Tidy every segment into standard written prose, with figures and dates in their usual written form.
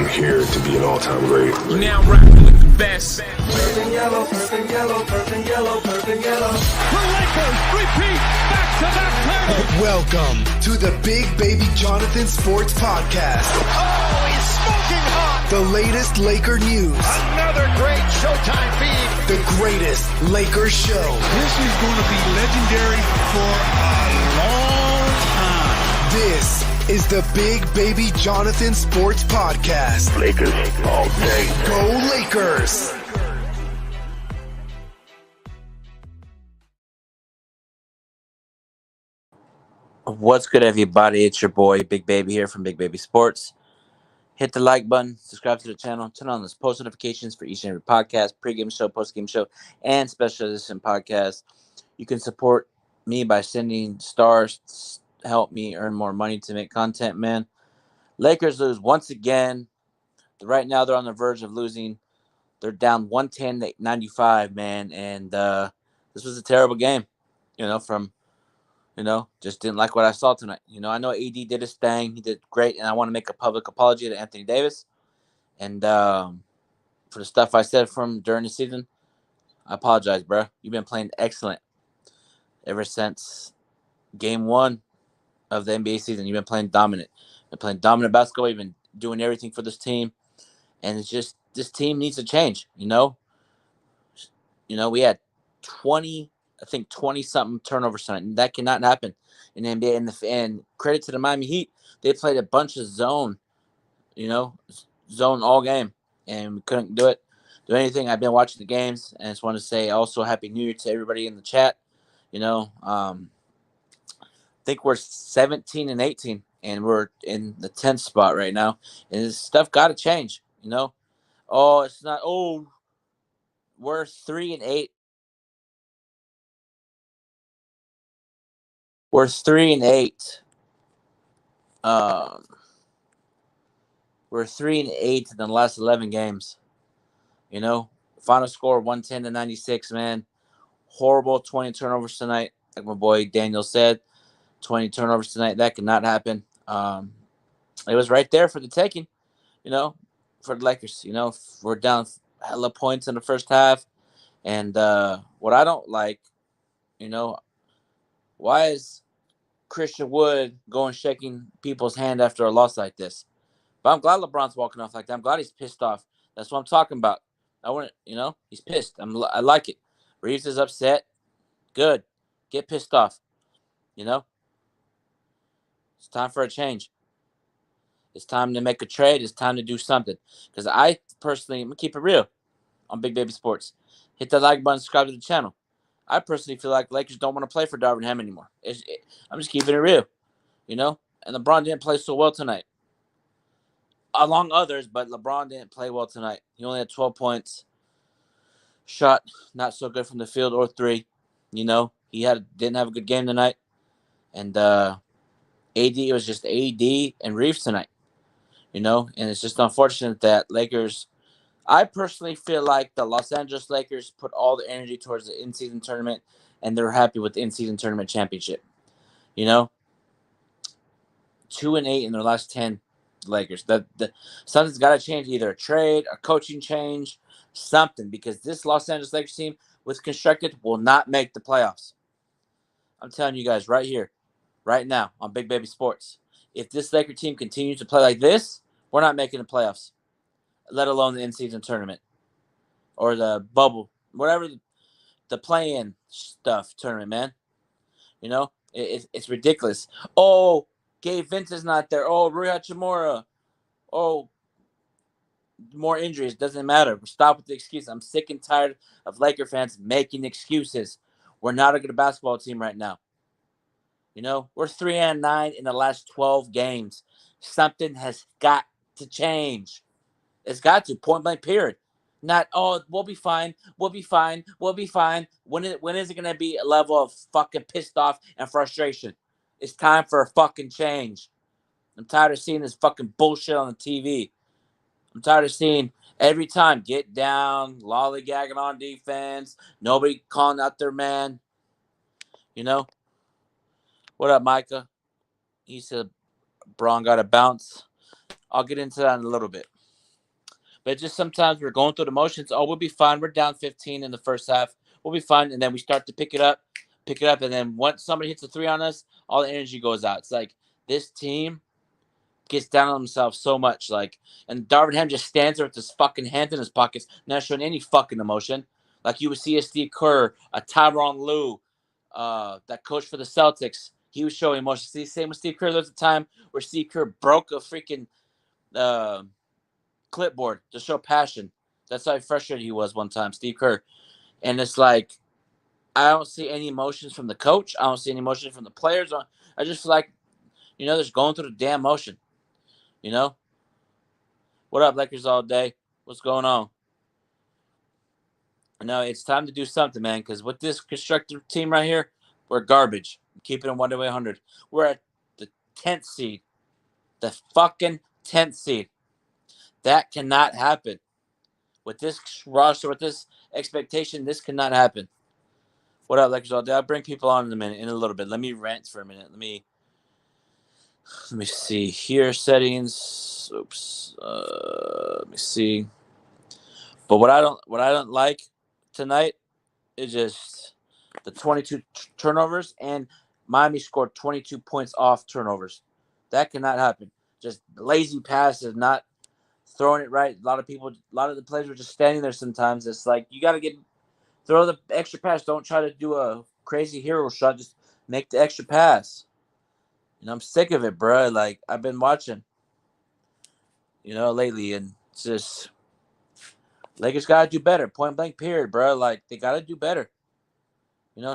I'm here to be an all-time great. You're now rocking with the best. Purple and yellow, purple and yellow, purple and yellow, purple and yellow. The Lakers repeat back-to-back titles. Welcome to the Big Baby Jonathan Sports Podcast. Oh, he's smoking hot. The latest Laker news. Another great Showtime feed. The greatest Lakers show. This is going to be legendary for a long time. This is the Big Baby Jonathan Sports Podcast. Lakers all day. Go Lakers! What's good, everybody? It's your boy, Big Baby here from Big Baby Sports. Hit the like button, subscribe to the channel, turn on those post notifications for each and every podcast, pregame show, postgame show, and special edition podcast. You can support me by sending stars, help me earn more money to make content, man. Lakers lose once again. Right now, they're on the verge of losing. They're down 110-95, man, and this was a terrible game, just didn't like what I saw tonight. I know AD did his thing. He did great, and I want to make a public apology to Anthony Davis. And for the stuff I said from during the season, I apologize, bro. You've been playing excellent ever since game one of the NBA season. You've been playing dominant. You've been playing dominant basketball. You've been doing everything for this team. And it's just this team needs to change, we had 20-something turnovers tonight. And that cannot happen in the NBA. And credit to the Miami Heat. They played a bunch of zone all game. And we couldn't do anything. I've been watching the games. And I just want to say also Happy New Year to everybody in the chat. I think we're 17-18. And we're in the 10th spot right now. And this stuff got to change, Oh, it's not. Oh, we're 3-8. We're 3-8. We're 3-8 in the last 11 games. Final score 110-96. Man, horrible 20 turnovers tonight. Like my boy Daniel said, 20 turnovers tonight. That could not happen. It was right there for the taking. For the Lakers. We're down hella points in the first half, and what I don't like, why is Christian Wood going shaking people's hand after a loss like this? But I'm glad LeBron's walking off like that. I'm glad he's pissed off. That's what I'm talking about. I want he's pissed. I like it. Reeves is upset. Good. Get pissed off. It's time for a change. It's time to make a trade. It's time to do something. Because I personally, I'm going to keep it real on Big Baby Sports. Hit that like button, subscribe to the channel. I personally feel like Lakers don't want to play for Darvin Ham anymore. I'm just keeping it real, And LeBron didn't play so well tonight. Along others, but LeBron didn't play well tonight. He only had 12 points. Shot not so good from the field or three. He didn't have a good game tonight. And AD, it was just AD and Reeves tonight. And it's just unfortunate that Lakers, I personally feel like the Los Angeles Lakers put all the energy towards the in-season tournament, and they're happy with the in-season tournament championship. 2-8 in their last 10 Lakers. Something's got to change, either a trade, a coaching change, something, because this Los Angeles Lakers team, with constructed, will not make the playoffs. I'm telling you guys right here, right now on Big Baby Sports, if this Laker team continues to play like this, we're not making the playoffs, let alone the in-season tournament or the bubble, whatever the play-in stuff tournament, man. It's ridiculous. Oh, Gabe Vince is not there. Oh, Rui Hachimura. Oh, more injuries. Doesn't matter. Stop with the excuse. I'm sick and tired of Laker fans making excuses. We're not a good basketball team right now. We're 3-9 in the last 12 games. Something has got to change. It's got to. Point blank, period. Not, we'll be fine. We'll be fine. We'll be fine. When is it going to be a level of fucking pissed off and frustration? It's time for a fucking change. I'm tired of seeing this fucking bullshit on the TV. I'm tired of seeing every time get down, lollygagging on defense, nobody calling out their man. What up, Micah? He said Braun got to bounce. I'll get into that in a little bit. But just sometimes we're going through the motions. Oh, we'll be fine. We're down 15 in the first half. We'll be fine. And then we start to pick it up. And then once somebody hits a 3 on us, all the energy goes out. It's like this team gets down on themselves so much. And Darvin Ham just stands there with his fucking hands in his pockets, not showing any fucking emotion. Like you would see a Steve Kerr, a Tyronn Lue, that coach for the Celtics. He was showing emotion. See, same with Steve Kerr. There was a time where Steve Kerr broke a freaking clipboard to show passion. That's how frustrated he was one time, Steve Kerr. And it's like, I don't see any emotions from the coach. I don't see any emotions from the players. I just feel like, they're just going through the damn motion. What up, Lakers all day? What's going on? No, it's time to do something, man, because with this constructive team right here, we're garbage. Keeping it 1-100. We're at the 10th seed. The fucking 10th seed. That cannot happen. With this roster, with this expectation, this cannot happen. What up, Lakers all day? I'll bring people on in a little bit. Let me rant for a minute. Let me see here. Settings. Oops. Let me see. But what I don't like tonight is just the 22 turnovers, and Miami scored 22 points off turnovers. That cannot happen. Just lazy passes, not throwing it right. A lot of the players were just standing there sometimes. It's like you got to throw the extra pass. Don't try to do a crazy hero shot. Just make the extra pass. I'm sick of it, bro. Like, I've been watching, lately, and it's just Lakers got to do better. Point blank, period, bro. Like, they got to do better.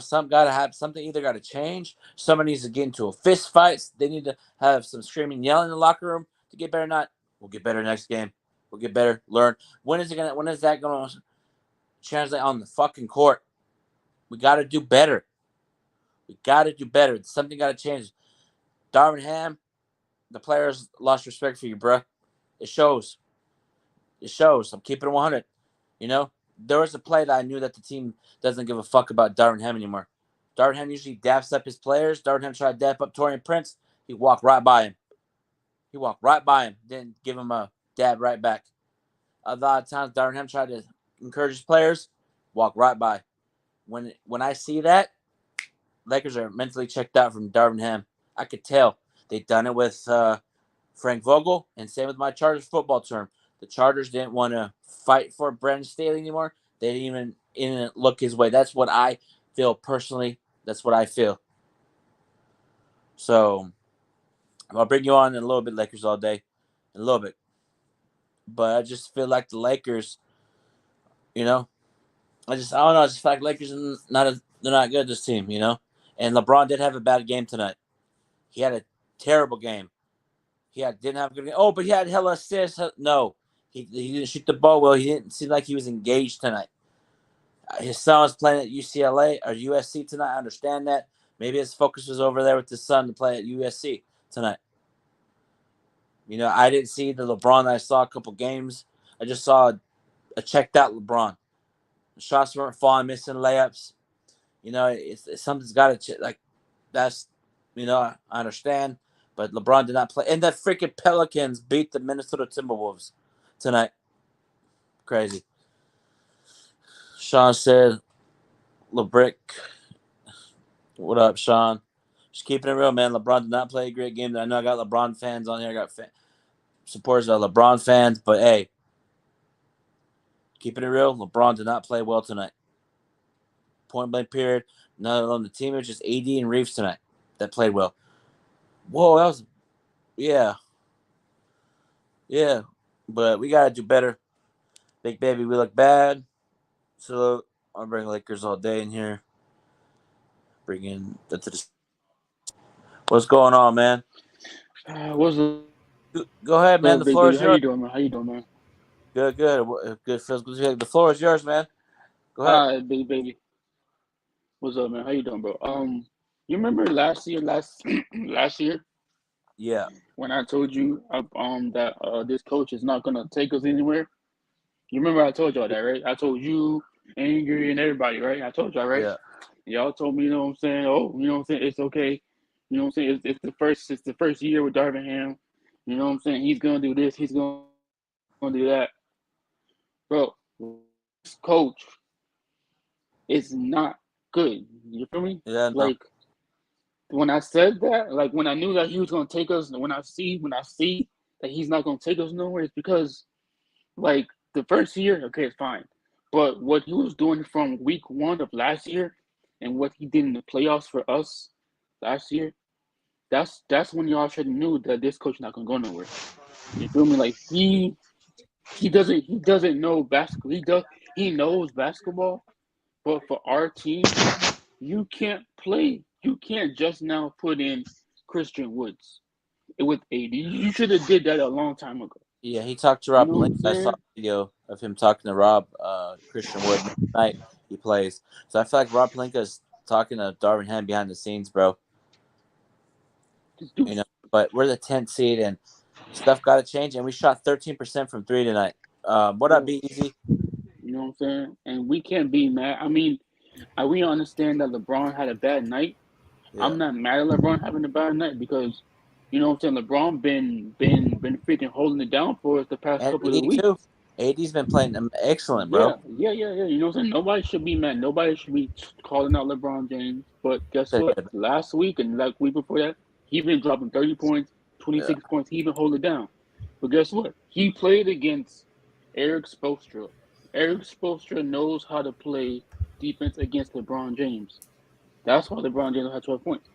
Something either got to change. Someone needs to get into a fist fight. They need to have some screaming, yelling in the locker room to get better. Not, we'll get better next game. We'll get better. Learn. When is that going to translate on the fucking court? We got to do better. Something got to change. Darvin Ham, the players lost respect for you, bro. It shows. I'm keeping it 100. There was a play that I knew that the team doesn't give a fuck about Darvin Ham anymore. Darvin Ham usually daps up his players. Darvin Ham tried to dap up Taurean Prince. He walked right by him. Didn't give him a dab right back. A lot of times, Darvin Ham tried to encourage his players. Walk right by. When I see that, Lakers are mentally checked out from Darvin Ham. I could tell. They've done it with Frank Vogel, and same with my Chargers football term. The Chargers didn't want to fight for Brandon Staley anymore. They didn't even look his way. That's what I feel personally. That's what I feel. So I'll bring you on in a little bit, Lakers all day, in a little bit. But I just feel like the Lakers, I don't know. I just feel like Lakers they're not good, this team, And LeBron did have a bad game tonight. He had a terrible game. Didn't have a good game. Oh, but he had hella assists. No, he didn't shoot the ball well. He didn't seem like he was engaged tonight. His son was playing at UCLA or USC tonight. I understand that. Maybe his focus was over there with his son to play at USC tonight. I didn't see the LeBron that I saw a couple games. I just saw a checked out LeBron. The shots weren't falling, missing layups. It's something's got to that's. I understand, but LeBron did not play. And the freaking Pelicans beat the Minnesota Timberwolves tonight. Crazy. Sean said, LeBrick. What up, Sean? Just keeping it real, man. LeBron did not play a great game. I know I got LeBron fans on here. I got supporters of LeBron fans, but hey, keeping it real, LeBron did not play well tonight. Point blank period. Not on the team. It was just AD and Reeves tonight that played well. Whoa, that was, yeah. But we gotta do better. Big baby, we look bad. So I'll bring Lakers all day in here. Bring in what's going on, man? Go ahead, man. The floor is yours. How you doing, man? Good. Feels good. The floor is yours, man. Go ahead. All right, big baby. What's up, man? How you doing, bro? You remember last year? Yeah. When I told you that this coach is not gonna take us anywhere. You remember I told y'all that, right? I told you, Angry, and everybody, right? I told y'all, right? Yeah. Y'all told me, what I'm saying? Oh, what I'm saying? It's okay. What I'm saying? It's the first year with Darvin Ham. What I'm saying? He's gonna do this. He's gonna do that. bro, this coach is not good. You feel me? Yeah, no. Like when I said that, like when I knew that he was gonna take us, when I see that he's not gonna take us nowhere, it's because like the first year, okay, it's fine. But what he was doing from week 1 of last year and what he did in the playoffs for us last year, that's when y'all should have knew that this coach not gonna go nowhere. You feel me? Like he doesn't know basketball. He knows basketball, but for our team, you can't play. You can't just now put in Christian Woods with AD. You should have did that a long time ago. Yeah, he talked to You Rob know what I'm Pelinka. I saw saying? a video of him talking to Rob Christian Wood night he plays. So I feel like Rob Pelinka is talking to Darvin Ham behind the scenes, bro. Just do You know, but we're the 10th seed and stuff got to change. And we shot 13% from 3 tonight. What up, Be Easy? You know what I'm saying? And we can't be mad. I mean, we understand that LeBron had a bad night. Yeah. I'm not mad at LeBron having a bad night because, you know what I'm saying, LeBron been freaking holding it down for us the past And couple of AD weeks. too. AD's been playing excellent, bro. Yeah. You know what I'm saying? Nobody should be mad. Nobody should be calling out LeBron James. But guess what? Last week and like week before that, he been dropping 30 points, 26 points. He even hold it down. But guess what? He played against Eric Spoelstra. Eric Spoelstra knows how to play defense against LeBron James. That's why LeBron James had 12 points.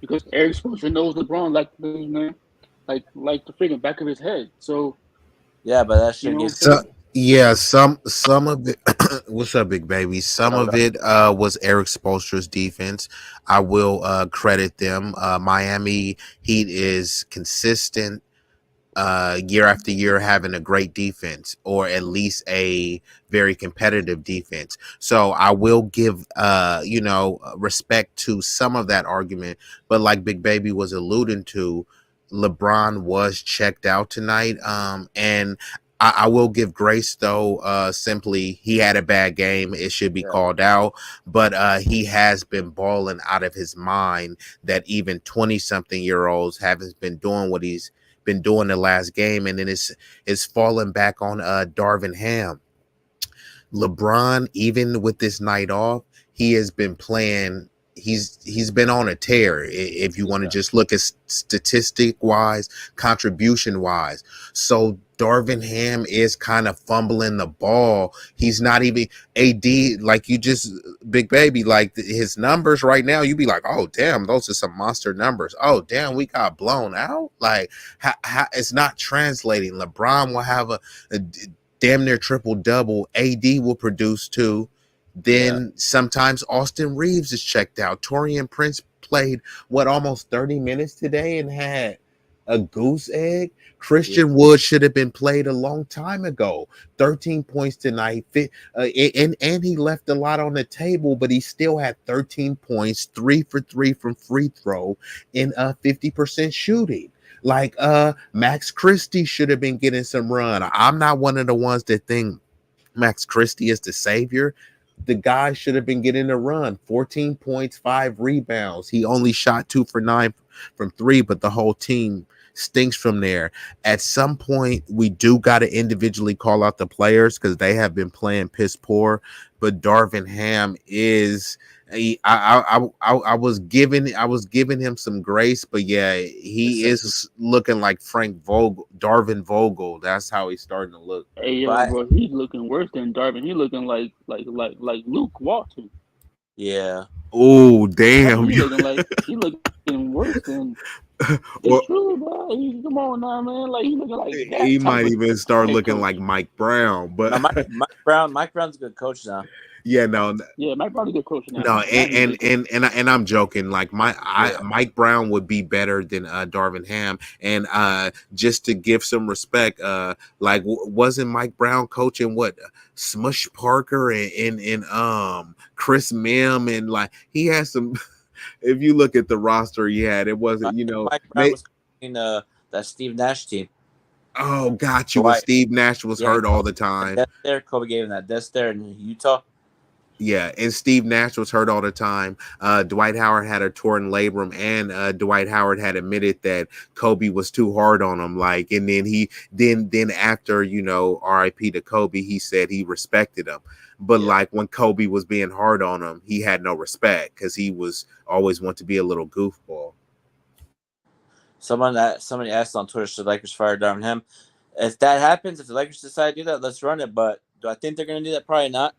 Because Eric Spoelstra knows LeBron like the freaking back of his head. So yeah, but that shit gives. Some of it. What's up, big baby? Some of it was Eric Spoelstra's defense. I will credit them. Miami Heat is consistent. Year after year having a great defense or at least a very competitive defense. So I will give respect to some of that argument, but like Big Baby was alluding to, LeBron was checked out tonight. And I will give grace though, simply he had a bad game. It should be called out, but he has been balling out of his mind that even 20-something-year-olds haven't been doing what he's been doing the last game, and then it's falling back on Darvin Ham. LeBron, even with this night off, he has been playing. He's been on a tear. If you want to just look at statistic wise, contribution wise. So Darvin Ham is kind of fumbling the ball. He's not even AD like you just Big Baby, like his numbers right now. You be like, oh damn, those are some monster numbers. Oh damn, we got blown out. Like how it's not translating. LeBron will have a damn near triple double. AD will produce too. Then sometimes Austin Reeves is checked out. Taurean Prince played almost 30 minutes today and had a goose egg. Christian Wood should have been played a long time ago. 13 points tonight. And he left a lot on the table, but he still had 13 points, 3 for 3 from free throw, in 50% shooting. Like Max Christie should have been getting some run. I'm not one of the ones that think Max Christie is the savior. The guy should have been getting a run. 14 points, 5 rebounds. He only shot 2 for 9 from 3, but the whole team stinks from there. At some point, we do got to individually call out the players because they have been playing piss poor. But Darvin Ham is. I was giving him some grace, but yeah, he is looking like Darvin Vogel. That's how he's starting to look. Hey bro, he's looking worse than Darvin. He looking like Luke Walton. Yeah. Oh damn! He looking worse than. It's true, bro. Come on now, man. Like he looking like that. He might even start looking like Mike Brown, but no, Mike Brown's a good coach now. Yeah, no. Yeah, Mike Brown's a good coach now. No, and I'm joking. Like Mike Brown would be better than Darvin Ham, and just to give some respect, wasn't Mike Brown coaching Smush Parker and Chris Mim, and like he has some. If you look at the roster he had, it wasn't Mike Brown was coaching that Steve Nash team. Oh, got you. Steve Nash was hurt all the time. That's there. Kobe gave him that. That's there in Utah. Yeah, and Steve Nash was hurt all the time. Dwight Howard had a torn labrum, and Dwight Howard had admitted that Kobe was too hard on him. Like, and then then after R.I.P. to Kobe, he said he respected him. But like when Kobe was being hard on him, he had no respect because he was always want to be a little goofball. Somebody asked on Twitter, should Lakers fire Darvin Ham? If that happens, if the Lakers decide to do that, let's run it. But do I think they're going to do that? Probably not.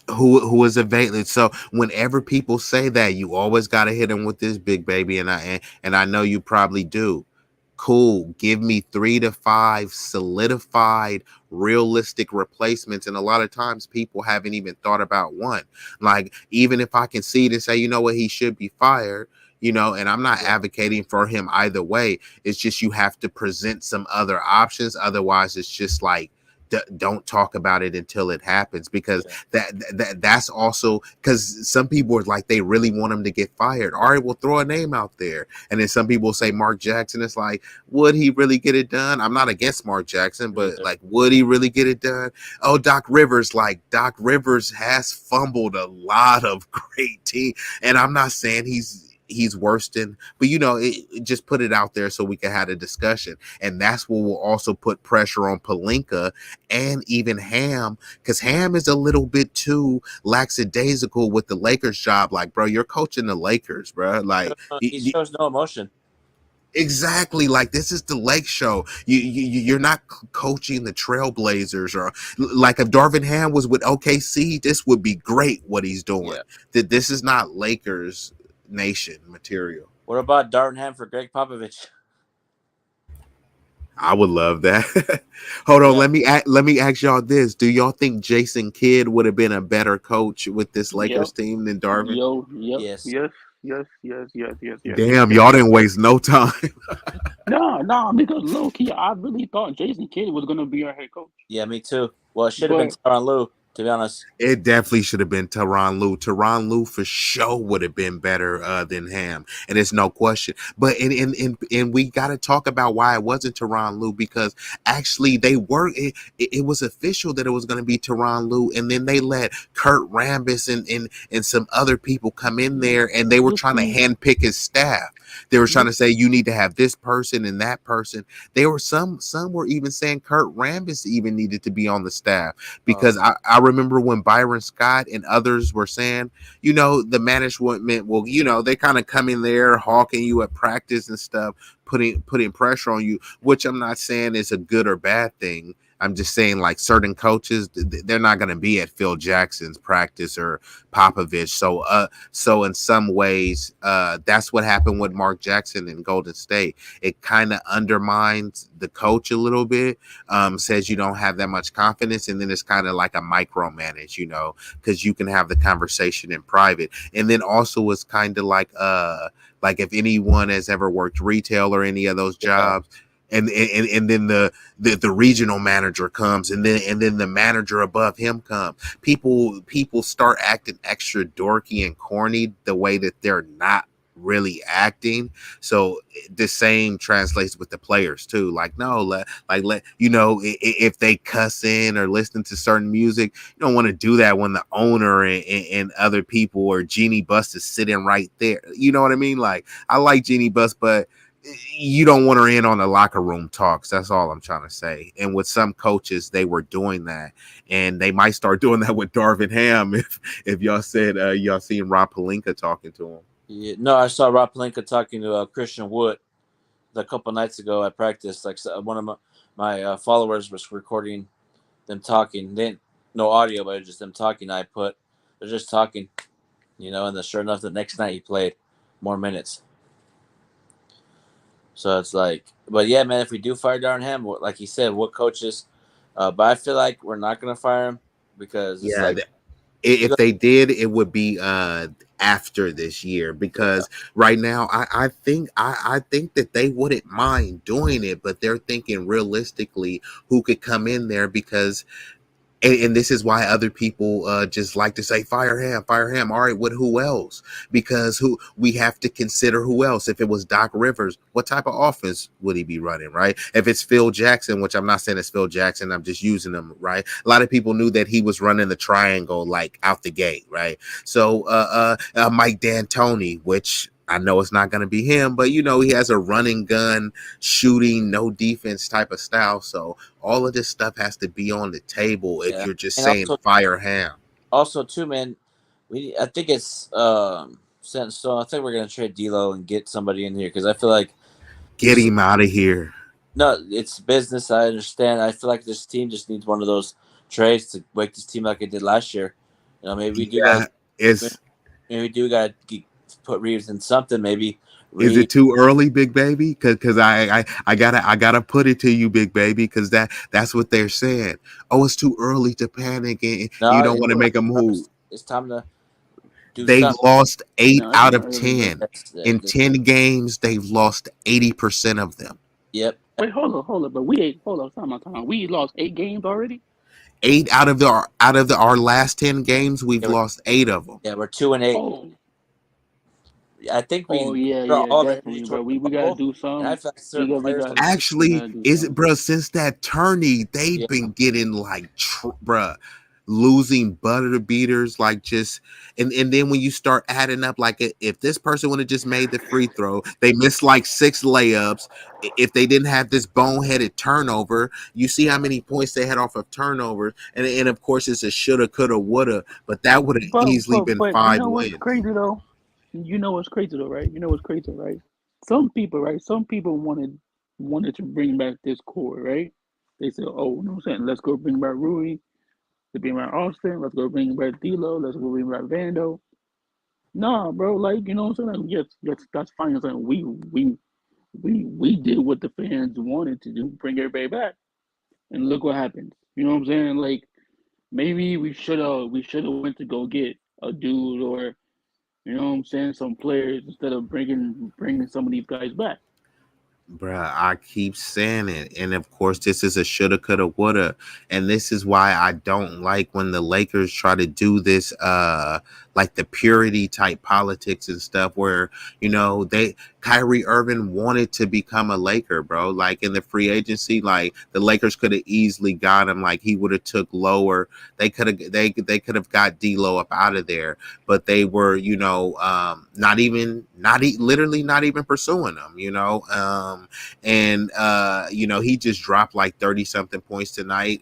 Who is available? So whenever people say that, you always got to hit them with this, big baby, and I know you probably do. Cool. Give me 3 to 5 solidified, realistic replacements. And a lot of times people haven't even thought about one. Like, even if I can see it and say, you know what, he should be fired, and I'm not advocating for him either way. It's just you have to present some other options. Otherwise, it's just like, don't talk about it until it happens, because that's also because some people are like, they really want him to get fired. All right, we'll throw a name out there. And then some people say Mark Jackson. It's like, would he really get it done? I'm not against Mark Jackson, but like, would he really get it done? Oh, Doc Rivers has fumbled a lot of great teams. And I'm not saying he's worse than, but it just put it out there so we can have a discussion. And that's what will also put pressure on Pelinka and even Ham, because Ham is a little bit too lackadaisical with the Lakers job. Like, bro, you're coaching the Lakers, bro. Like, he shows no emotion. Exactly. Like, this is the Lake Show. You're not coaching the Trailblazers, or like if Darvin Ham was with OKC, this would be great what he's doing. That this is not Lakers Nation material. What about Darvin Ham for Greg Popovich? I would love that. Hold on, let me ask y'all this: do y'all think Jason Kidd would have been a better coach with this Lakers team than Darvin? Yes. Damn, y'all didn't waste no time. No, because low key, I really thought Jason Kidd was gonna be our head coach. Yeah, me too. Well, it should have been Tyronn Lue, to be honest. It definitely should have been Tyronn Lue. Tyronn Lue for sure would have been better than Ham, and it's no question. But and we got to talk about why it wasn't Tyronn Lue, because actually they were. It was official that it was going to be Tyronn Lue, and then they let Kurt Rambis and some other people come in there, and they were trying to handpick his staff. They were trying to say, you need to have this person and that person. There were some were even saying Kurt Rambis even needed to be on the staff, because I remember when Byron Scott and others were saying, the management will, they kind of come in there hawking you at practice and stuff, putting pressure on you, which I'm not saying is a good or bad thing. I'm just saying, like, certain coaches, they're not going to be at Phil Jackson's practice or Popovich. So in some ways, that's what happened with Mark Jackson in Golden State. It kind of undermines the coach a little bit, says you don't have that much confidence. And then it's kind of like a micromanage, because you can have the conversation in private. And then also it's kind of like if anyone has ever worked retail or any of those jobs, and then the regional manager comes, and then the manager above him comes. People start acting extra dorky and corny the way that they're not really acting. So the same translates with the players too. Like, no, if they cuss in or listen to certain music, you don't want to do that when the owner and other people or Jeannie Buss is sitting right there. You know what I mean? Like, I like Jeannie Buss, but you don't want her in on the locker room talks. That's all I'm trying to say. And with some coaches, they were doing that, and they might start doing that with Darvin Ham. If y'all said y'all seen Rob Pelinka talking to him. Yeah, no, I saw Rob Pelinka talking to Christian Wood a couple nights ago at practice. Like, one of my followers was recording them talking. Then no audio, but just them talking. They're just talking, and then sure enough, the next night he played more minutes. So it's like, but yeah, man, if we do fire Darvin Ham, like he said, what coaches? But I feel like we're not going to fire him, because if they did, it would be after this year, because right now I think that they wouldn't mind doing it, but they're thinking realistically who could come in there, because And this is why other people just like to say fire him. All right, with who else? Because who we have to consider who else. If it was Doc Rivers, what type of offense would he be running, right? If it's Phil Jackson, which I'm not saying it's Phil Jackson, I'm just using him, right? A lot of people knew that he was running the triangle like out the gate, right? So Mike D'Antoni, which I know it's not going to be him, but you know, he has a running gun, shooting, no defense type of style. So all of this stuff has to be on the table if you're just And saying also, fire Ham. Also, too, man, I think it's set in stone. I think we're gonna trade D'Lo and get somebody in here because I feel like Get him out of here. no, it's business. I understand. I feel like this team just needs one of those trades to wake this team like it did last year. You know, maybe we do got maybe we do got to put Reeves in something. Maybe Is it too early, big baby? Because I gotta put it to you, big baby, because that's what they're saying. Oh, it's too early to panic, and you don't want to make a move. It's time to do They've something. lost 8 No, out of it's 10. In That's- 10 games, they've lost 80% of them. Yep. Wait, hold on. But we time. We lost 8 games already. 8 out of our last 10 games, we've lost 8 of them. Yeah, we're 2-8. Oh, I think we. definitely, bro. We gotta do something. And I feel like certain players. Actually, gotta do is it, something. bro? Since that tourney, they've been getting like, bruh, losing butter beaters, like just, and then when you start adding up, like if this person would have just made the free throw, they missed like 6 layups. If they didn't have this boneheaded turnover, you see how many points they had off of turnovers, and of course it's a shoulda, coulda, woulda, but that would have easily been 5 you know what's wins. crazy though? You know what's crazy though, right? Some people wanted to bring back this core, right? They said, "Oh, you know what I'm saying? Let's go bring back Rui. Let's bring back Austin. Let's go bring back D'Lo. Let's go bring back Vando." Nah, bro. Like, you know what I'm saying? Like, yes, that's fine. It's like we did what the fans wanted to do, bring everybody back, and look what happened. You know what I'm saying? Like, maybe we should have went to go get a dude or, you know what I'm saying, some players instead of bringing some of these guys back. Bruh, I keep saying it. And of course, this is a shoulda, coulda, woulda. And this is why I don't like when the Lakers try to do this, like the purity type politics and stuff where, you know, Kyrie Irving wanted to become a Laker, bro. Like in the free agency, like the Lakers could have easily got him. Like he would have took lower. They could have got D'Lo up out of there, but they were, you know, literally not even pursuing him, you know. And you know, he just dropped like 30 something points tonight.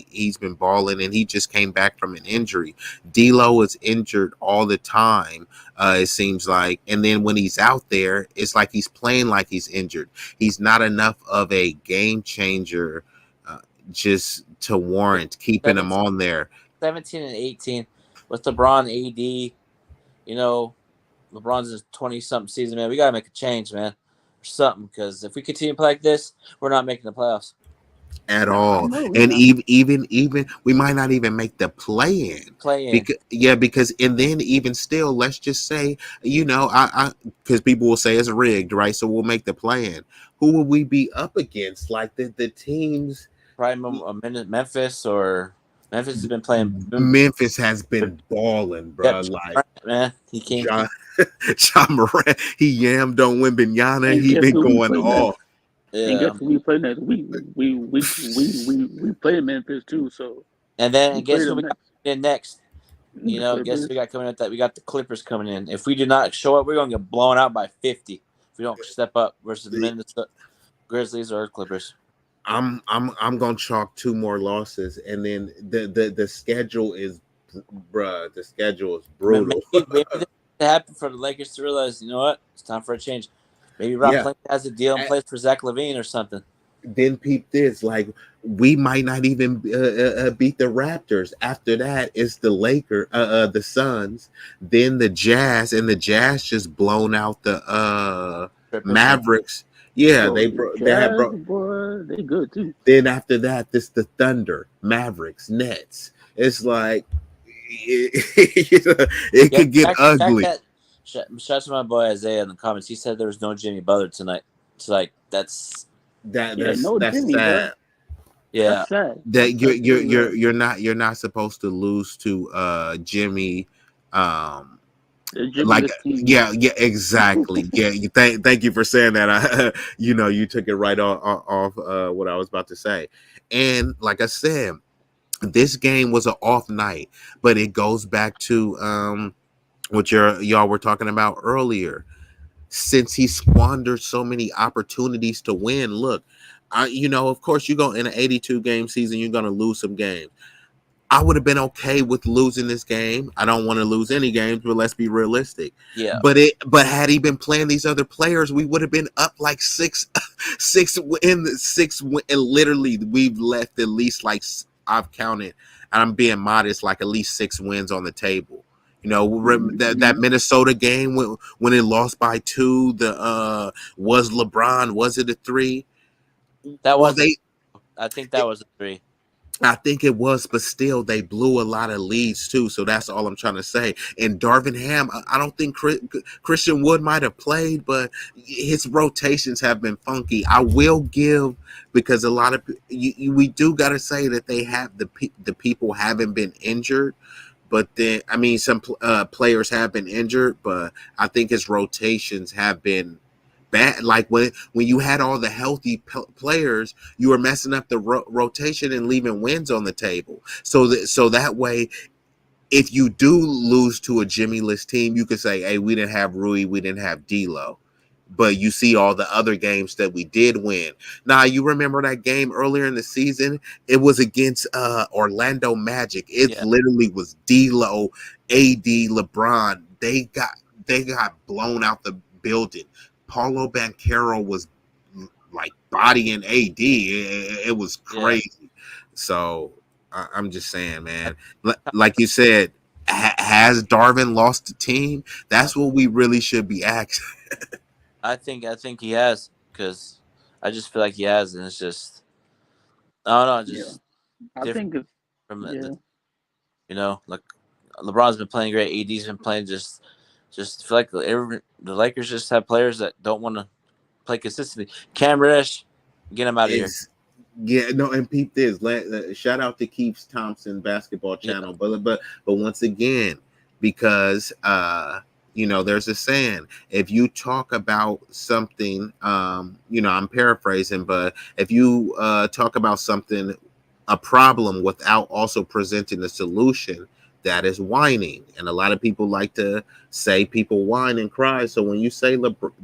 He's been balling, and he just came back from an injury. D'Lo is injured all the time, it seems like, and then when he's out there, it's like he's playing like he's injured. He's not enough of a game changer just to warrant keeping him on there. 17 and 18 with LeBron, AD. You know, LeBron's in 20-something season, man. We gotta make a change, man. Something, because if we continue to play like this, we're not making the playoffs at all. And even we might not even make the play-in. Because and then even still, let's just say, you know, because people will say it's rigged, right? So we'll make the play-in. Who will we be up against? Like the teams, probably Memphis has been playing. Memphis has been balling, bro. Like, man, he came. John Morant, he yammed on Wembanyama. He been going off. Yeah. And guess we play next. We play Memphis too. So and then guess who we got in next? You know, guess we got coming up. That we got the Clippers coming in. If we do not show up, we're gonna get blown out by 50. If we don't step up versus the Minnesota Grizzlies or Clippers. I'm gonna chalk 2 more losses, and then the schedule is, bruh. The schedule is brutal. Maybe it happened for the Lakers to realize, you know what, it's time for a change. Maybe Rob Pelinka has a deal and plays for Zach LaVine or something. Then peep this, like we might not even beat the Raptors. After that, it's the the Suns, then the Jazz, and the Jazz just blown out the Mavericks. Yeah, they good too. Then after that, this the Thunder, Mavericks, Nets. It's like it could get ugly. Shout out to my boy Isaiah in the comments. He said there was no Jimmy Butler tonight. It's like that's sad. Yeah, That's sad. That That's really sad. you're not supposed to lose to Jimmy. The Like Jimmyless team. yeah exactly thank you for saying that. You took it right off what I was about to say. And like I said, this game was an off night, but it goes back to what y'all were talking about earlier. Since he squandered so many opportunities to win, look, of course you go in an 82 game season, you're going to lose some games. I would have been okay with losing this game. I don't want to lose any games, but let's be realistic. yeah. But had he been playing these other players, we would have been up like six in the six. And literally, we've left at least, like, I've counted, and I'm being modest, like at least 6 wins on the table. That Minnesota game when it lost by 2. Was LeBron? Was it a 3? That was. I think that was a 3. I think it was, but still, they blew a lot of leads too. So that's all I'm trying to say. And Darvin Ham, I don't think Christian Wood might have played, but his rotations have been funky. I will give, because a lot of we do got to say that they have the people haven't been injured. But then, I mean, some players have been injured, but I think his rotations have been bad. Like when you had all the healthy players, you were messing up the rotation and leaving wins on the table. So that way, if you do lose to a Jimmy-less team, you could say, hey, we didn't have Rui, we didn't have D'Lo. But you see all the other games that we did win. Now, you remember that game earlier in the season? It was against Orlando Magic. It literally was D'Lo, AD, LeBron. They got blown out the building. Paulo Banchero was like bodying AD. It was crazy. Yeah. So I'm just saying, man. Like you said, has Darvin lost the team? That's what we really should be asking. I think he has, because I just feel like he has, and it's just I don't know, just I think it's from like LeBron's been playing great, AD's been playing just feel like the Lakers just have players that don't want to play consistently. Cam Reddish, get him out of here. Yeah, no, and peep this. Shout out to Keeps Thompson Basketball Channel, but once again, because there's a saying: if you talk about something, I'm paraphrasing, but if you talk about something, a problem, without also presenting a solution, that is whining. And a lot of people like to say people whine and cry. So when you say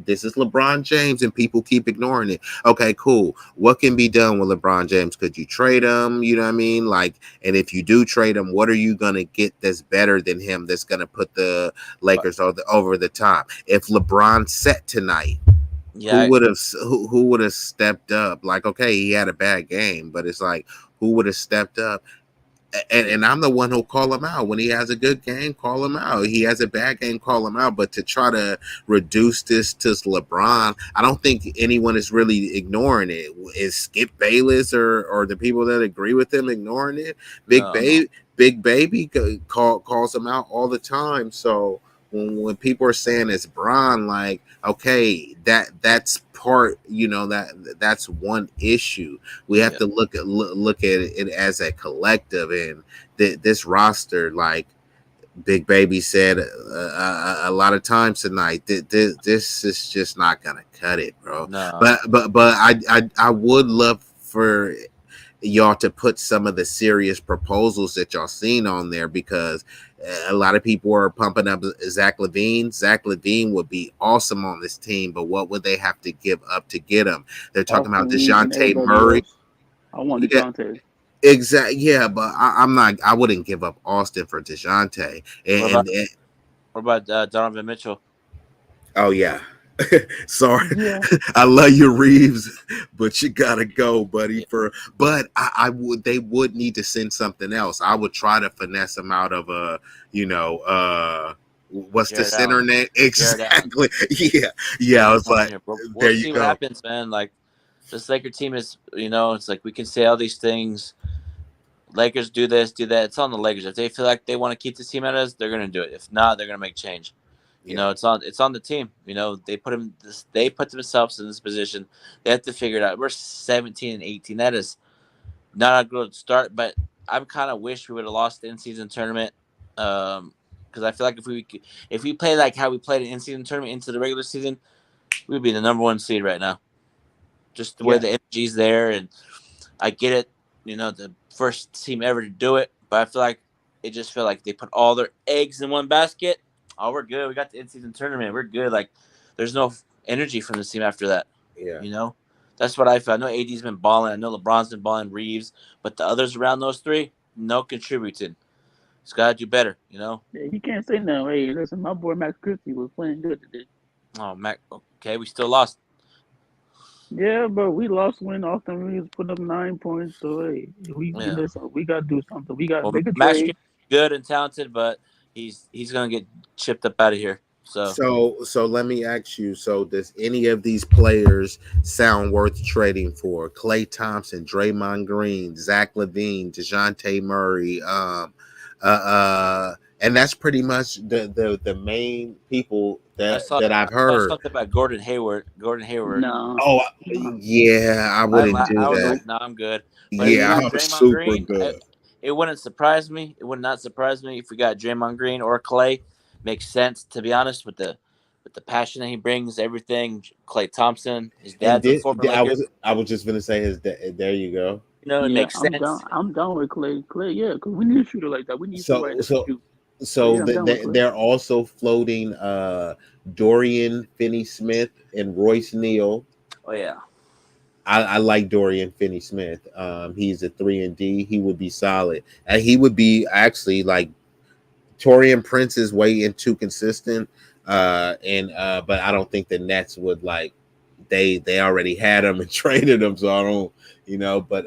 this is LeBron James and people keep ignoring it, okay, cool. What can be done with LeBron James? Could you trade him? You know what I mean? Like, and if you do trade him, what are you going to get that's better than him, that's going to put the Lakers over the top? If LeBron set tonight, who would have stepped up? Like, okay, he had a bad game, but it's like, who would have stepped up? And I'm the one who'll call him out. When he has a good game, call him out. He has a bad game, call him out. But to try to reduce this to LeBron, I don't think anyone is really ignoring it. Is Skip Bayless or the people that agree with him ignoring it? Big Baby calls him out all the time. So when people are saying it's Bron, like, okay, that's part, that's one issue. We have to look at it as a collective, and this roster, like Big Baby said a lot of times tonight, this is just not gonna cut it, bro. No. But I would love for y'all to put some of the serious proposals that y'all seen on there, because a lot of people are pumping up Zach LaVine. Zach LaVine would be awesome on this team, but what would they have to give up to get him? They're talking about DeJounte Murray. I want DeJounte. Exactly. Yeah, but I wouldn't give up Austin for DeJounte. What about Donovan Mitchell? Oh yeah. Sorry, yeah. I love you, Reeves, but you gotta go, buddy. They would need to send something else. I would try to finesse them out of what's Jared the center Allen. Name? Exactly. Yeah. I was like, we'll there see you what go. happens, man. Like, this Laker team is, it's like we can say all these things. Lakers do this, do that. It's on the Lakers. If they feel like they want to keep this team at us, they're gonna do it. If not, they're gonna make change. It's on the team. They put themselves in this position. They have to figure it out. We're 17 and 18. That is not a good start, but I kind of wish we would have lost the in-season tournament. Because I feel like if we play like how we played an in-season tournament into the regular season, we would be the number 1 seed right now. Just the way the energy's there, and I get it. You know, the first team ever to do it, but I feel like it just felt like they put all their eggs in one basket. Oh, we're good. We got the in-season tournament. We're good. Like, there's no energy from this team after that. Yeah. You know, that's what I felt. I know AD's been balling. I know LeBron's been balling, Reeves, but the others around those three, no contributing. It's got to do better, you know? Yeah, you can't say no. Hey, listen, my boy Max Christie was playing good today. Oh, Mac. Okay, we still lost. Yeah, but we lost when Austin Reeves put up 9 points. So hey, we got to do something. We got to make a Max trade. good and talented, but he's gonna get chipped up out of here. So let me ask you. So does any of these players sound worth trading for? Klay Thompson, Draymond Green, Zach LaVine, DeJounte Murray, and that's pretty much the main people that I've heard. Something about Gordon Hayward. No. Oh yeah, I wouldn't do I was that. like, no, I'm good. But Yeah, I'm super good. It wouldn't surprise me. It would not surprise me if we got Draymond Green or Klay. Makes sense, to be honest, with the passion that he brings, everything. Klay Thompson, his dad's a former Laker. I was just gonna say his dad. There you go. You know, it makes sense. I'm down with Klay. Klay, yeah, because we need a shooter like that. We need somebody to shoot. So they're also floating Dorian Finney-Smith and Royce Neal. Oh yeah, I like Dorian Finney-Smith. He's a 3-and-D. He would be solid, and he would be actually like Taurean Prince is way too consistent. But I don't think the Nets would like. They already had him and traded him, so I don't, you know. But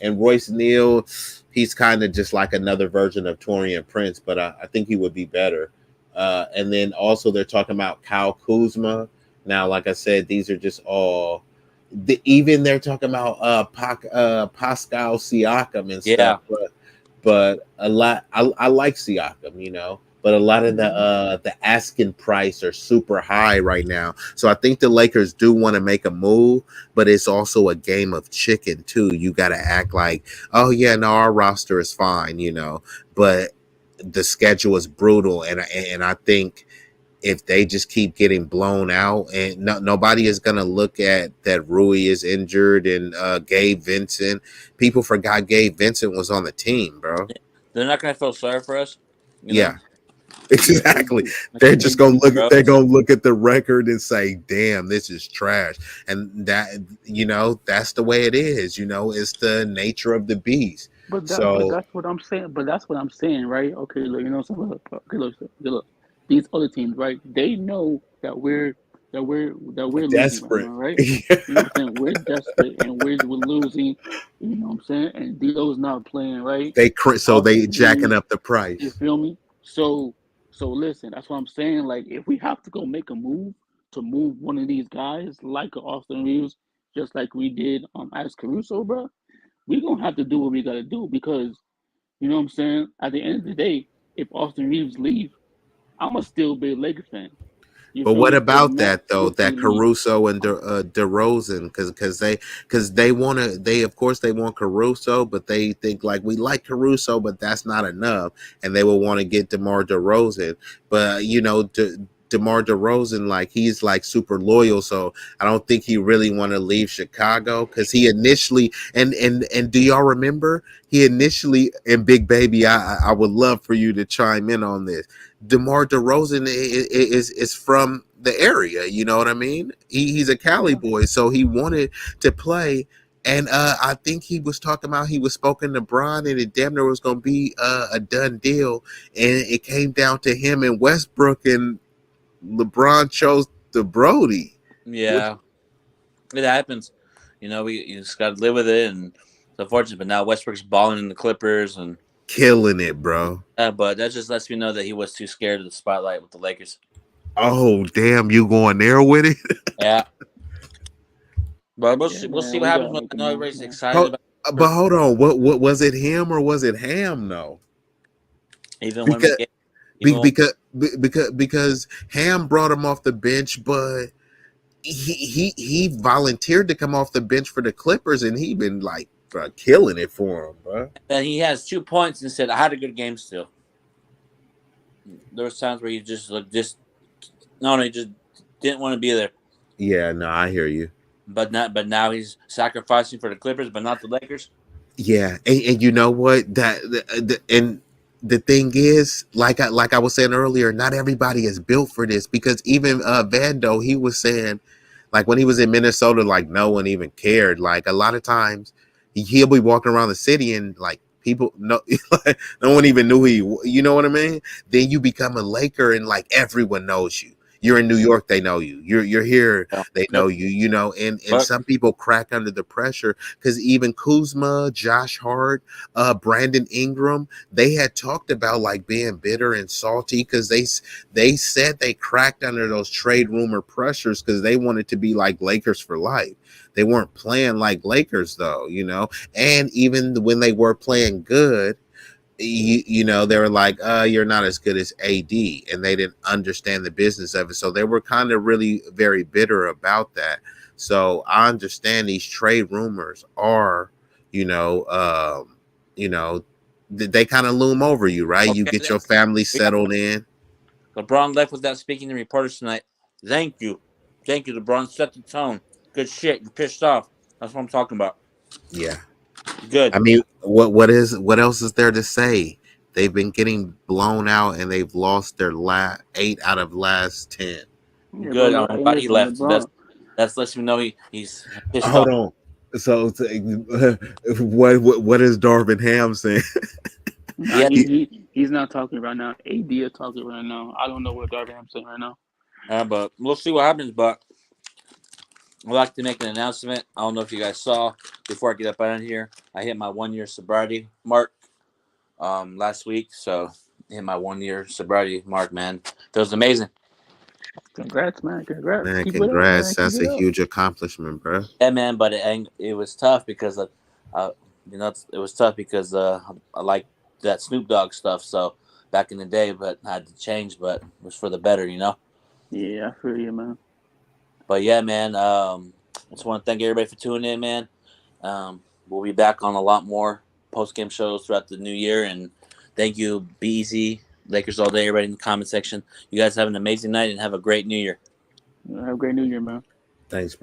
and Royce Neal, he's kind of just like another version of Taurean Prince, but I think he would be better. And then also they're talking about Kyle Kuzma. Now, like I said, these are just all. Even they're talking about Pascal Siakam and stuff. But a lot, I like Siakam, you know. But a lot of the asking price are super high right now. So I think the Lakers do want to make a move, but it's also a game of chicken too. You got to act like, oh yeah, no, our roster is fine, you know. But the schedule is brutal, and I think if they just keep getting blown out, and nobody is gonna look at that Rui is injured and Gabe Vincent. People forgot Gabe Vincent was on the team, bro. They're not gonna feel sorry for us. Yeah. Exactly. They're just gonna look. They're gonna look at the record and say, "Damn, this is trash." And that, you know, that's the way it is. You know, it's the nature of the beast. But that's what I'm saying. But that's what I'm saying, right? Okay, look, you know, so look. These other teams, right? They know that we're desperate, losing right now, right? You know what I'm saying? We're desperate and we're losing. You know what I'm saying? And those not playing, right? They jacking up the price. You feel me? So listen, that's what I'm saying. Like, if we have to go make a move to move one of these guys, like Austin Reeves, just like we did as Caruso, bro, we're gonna have to do what we gotta do, because you know what I'm saying. At the end of the day, if Austin Reeves leave, I'm a still big Lakers fan. But what about that though? That Caruso and DeRozan, because they want Caruso, but they think like we like Caruso, but that's not enough, and they will want to get DeMar DeRozan. But you know, DeMar DeRozan, like he's like super loyal, so I don't think he really want to leave Chicago, because he initially and do y'all remember he initially, and Big Baby, I would love for you to chime in on this. DeMar DeRozan is from the area, you know what I mean? He's a Cali boy, so he wanted to play. And I think he was talking about he was spoken to Bron, and it damn near was going to be a done deal. And it came down to him and Westbrook, and LeBron chose the Brody. Yeah, it happens. You know, you just got to live with it, and it's unfortunate. But now Westbrook's balling in the Clippers and killing it, bro. But that just lets me know that he was too scared of the spotlight with the Lakers. Oh, damn, you going there with it? Yeah. But we'll see what happens. I know everybody's excited about it. But hold on, what was it, him or was it Ham? No, because Ham brought him off the bench, but he volunteered to come off the bench for the Clippers, and he been like bro, killing it for him, bro. And he has 2 points and said, "I had a good game still." There was times where he just just didn't want to be there. Yeah, no, I hear you. But now he's sacrificing for the Clippers, but not the Lakers. Yeah, and you know what? And the thing is, like I was saying earlier, not everybody is built for this because even Vando, he was saying, like when he was in Minnesota, like no one even cared. Like a lot of times, he'll be walking around the city and like people no one even knew you know what I mean? Then you become a Laker and like everyone knows you. You're in New York, they know you. You're here, they know you. You know, and some people crack under the pressure because even Kuzma, Josh Hart, Brandon Ingram, they had talked about like being bitter and salty because they said they cracked under those trade rumor pressures because they wanted to be like Lakers for life. They weren't playing like Lakers though, you know. And even when they were playing good, you know, they were like, you're not as good as AD, and they didn't understand the business of it. So they were kind of really very bitter about that. So I understand these trade rumors are, they kind of loom over you, right? Okay, you get your family settled in. LeBron left without speaking to reporters tonight. Thank you, LeBron. Set the tone. Good shit. You're pissed off. That's what I'm talking about. Yeah. Good. I mean, what else is there to say? They've been getting blown out and they've lost their 8 out of last 10. Good. I don't know why he left. That's lets me know he's pissed off. Hold on. So what is Darvin Ham saying? Nah, he's not talking right now. AD is talking right now. I don't know what Darvin Ham's saying right now. But we'll see what happens. But I'd like to make an announcement. I don't know if you guys saw before I get up out of here. I hit my 1-year sobriety mark last week. So I hit my 1-year sobriety mark, man. Feels amazing. Congrats, man. Congrats. Man, Keep congrats. It up, man. That's a huge accomplishment, bro. Yeah, man. But it was tough because it was tough because I like that Snoop Dogg stuff. So back in the day, but I had to change, but it was for the better, you know? Yeah, I feel you, man. But yeah, man, I just want to thank everybody for tuning in, man. We'll be back on a lot more post-game shows throughout the new year. And thank you, BZ, Lakers all day, everybody in the comment section. You guys have an amazing night and have a great new year. Have a great new year, man. Thanks, bro.